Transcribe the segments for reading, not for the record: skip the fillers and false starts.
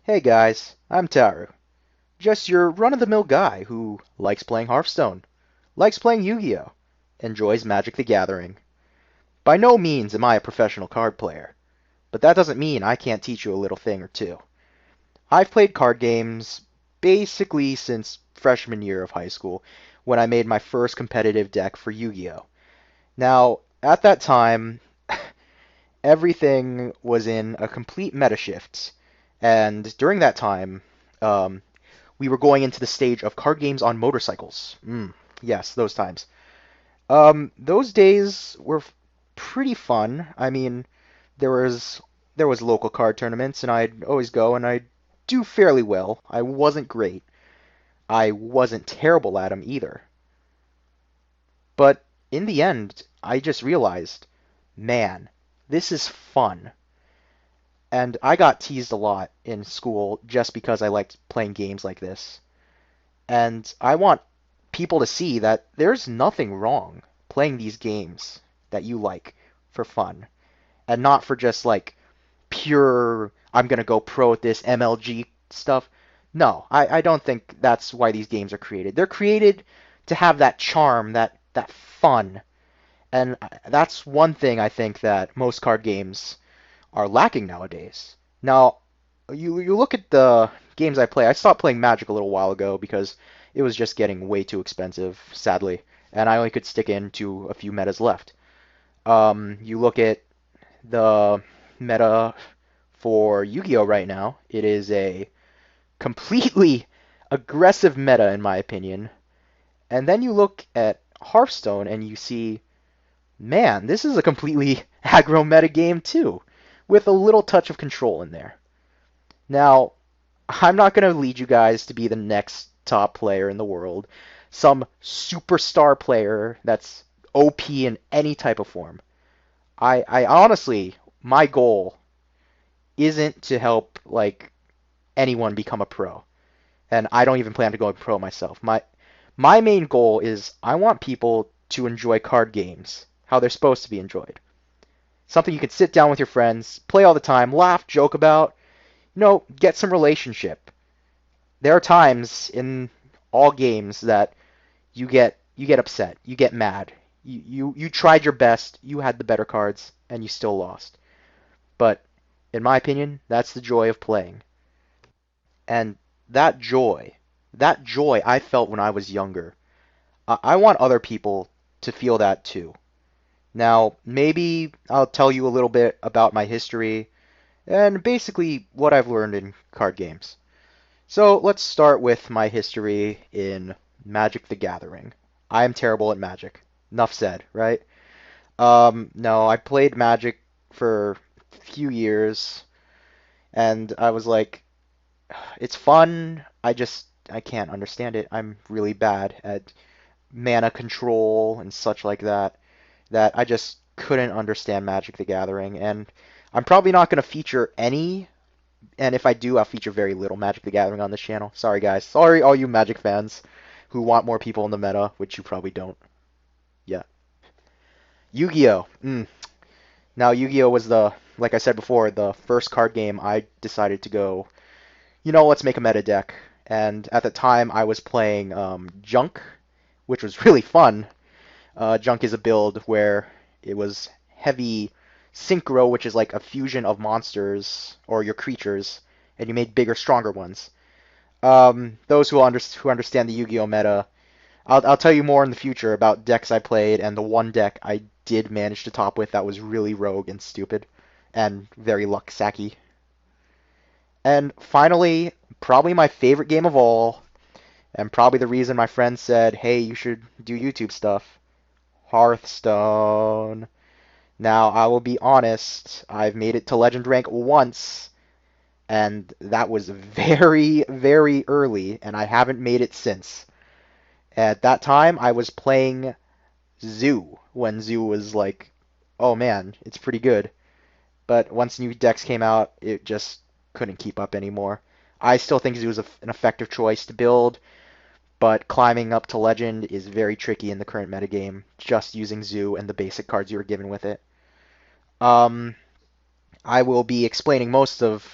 Hey guys, I'm Taoru. Just your run-of-the-mill guy who likes playing Hearthstone, likes playing Yu-Gi-Oh!, enjoys Magic the Gathering. By no means am I a professional card player, but that doesn't mean I can't teach you a little thing or two. I've played card games basically since freshman year of high school, when I made my first competitive deck for Yu-Gi-Oh! Now, at that time, everything was in a complete meta shift, and during that time, um, we were going into the stage of card games on motorcycles. Yes, those times. Those days were pretty fun. I mean, there was there was local card tournaments, and I'd always go, and I'd do fairly well. I wasn't great. I wasn't terrible at them either. But in the end, I just realized, man, this is fun. And I got teased a lot in school just because I liked playing games like this. And I want people to see that there's nothing wrong playing these games that you like for fun and not for just like pure, I'm going to go pro at this MLG stuff. No, I don't think that's why these games are created. They're created to have that charm, that fun. And that's one thing I think that most card games are lacking nowadays. Now, you look at the games I play. I stopped playing Magic a little while ago because it was just getting way too expensive, sadly, and I only could stick into a few metas left. You look at the meta for Yu-Gi-Oh right now. It is a completely aggressive meta in my opinion. And then you look at Hearthstone and you see, man, this is a completely aggro meta game too, with a little touch of control in there. Now, I'm not going to lead you guys to be the next top player in the world, some superstar player that's OP in any type of form. I honestly, my goal isn't to help like anyone become a pro, and I don't even plan to go pro myself. My main goal is I want people to enjoy card games how they're supposed to be enjoyed. Something you can sit down with your friends, play all the time, laugh, joke about, get some relationship. There are times in all games that you get upset, you get mad. You tried your best, you had the better cards, and you still lost. But in my opinion, that's the joy of playing. And that joy, that joy I felt when I was younger, I want other people to feel that too. Now, maybe I'll tell you a little bit about my history and basically what I've learned in card games. So let's start with my history in Magic the Gathering. I am terrible at Magic. Enough said, right? No, I played Magic for a few years, and I was like, it's fun. I can't understand it. I'm really bad at mana control and such like that. That I just couldn't understand Magic the Gathering, and I'm probably not going to feature any. And if I do, I'll feature very little Magic the Gathering on this channel. Sorry, guys. Sorry, all you Magic fans who want more people in the meta, which you probably don't yet. Yu-Gi-Oh! Now, Yu-Gi-Oh! Was like I said before, the first card game I decided to go, let's make a meta deck. And at the time, I was playing Junk, which was really fun. Junk is a build where it was heavy synchro, which is like a fusion of monsters or your creatures, and you made bigger, stronger ones. Those who understand the Yu-Gi-Oh meta, I'll tell you more in the future about decks I played, and the one deck I did manage to top with that was really rogue and stupid, and very luck sacky. And finally, probably my favorite game of all, and probably the reason my friend said, "Hey, you should do YouTube stuff." Hearthstone. Now, I will be honest, I've made it to Legend Rank once, and that was very, very early, and I haven't made it since. At that time, I was playing Zoo, when Zoo was like, oh man, it's pretty good. But once new decks came out, it just couldn't keep up anymore. I still think Zoo is an effective choice to build, but climbing up to Legend is very tricky in the current metagame, just using Zoo and the basic cards you were given with it. Um, I will be explaining most of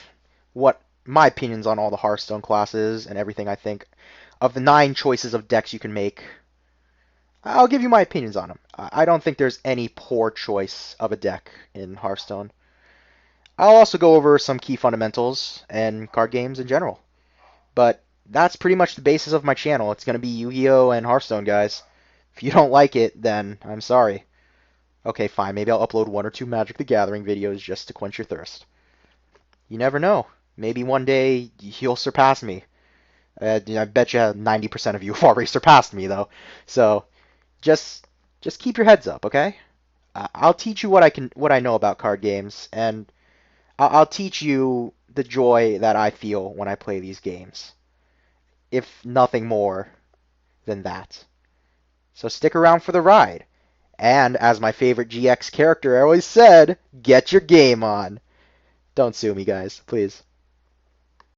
what my opinions on all the Hearthstone classes and everything. I think of the 9 choices of decks you can make, I'll give you my opinions on them. I don't think there's any poor choice of a deck in Hearthstone. I'll also go over some key fundamentals and card games in general. But that's pretty much the basis of my channel. It's going to be Yu-Gi-Oh! And Hearthstone, guys. If you don't like it, then I'm sorry. Okay, fine. Maybe I'll upload 1 or 2 Magic the Gathering videos just to quench your thirst. You never know. Maybe one day you'll surpass me. I bet you 90% of you have already surpassed me, though. So just just keep your heads up, okay? I'll teach you what I know about card games, and I'll teach you the joy that I feel when I play these games, if nothing more than that. So stick around for the ride. And as my favorite GX character always said, get your game on. Don't sue me, guys, please.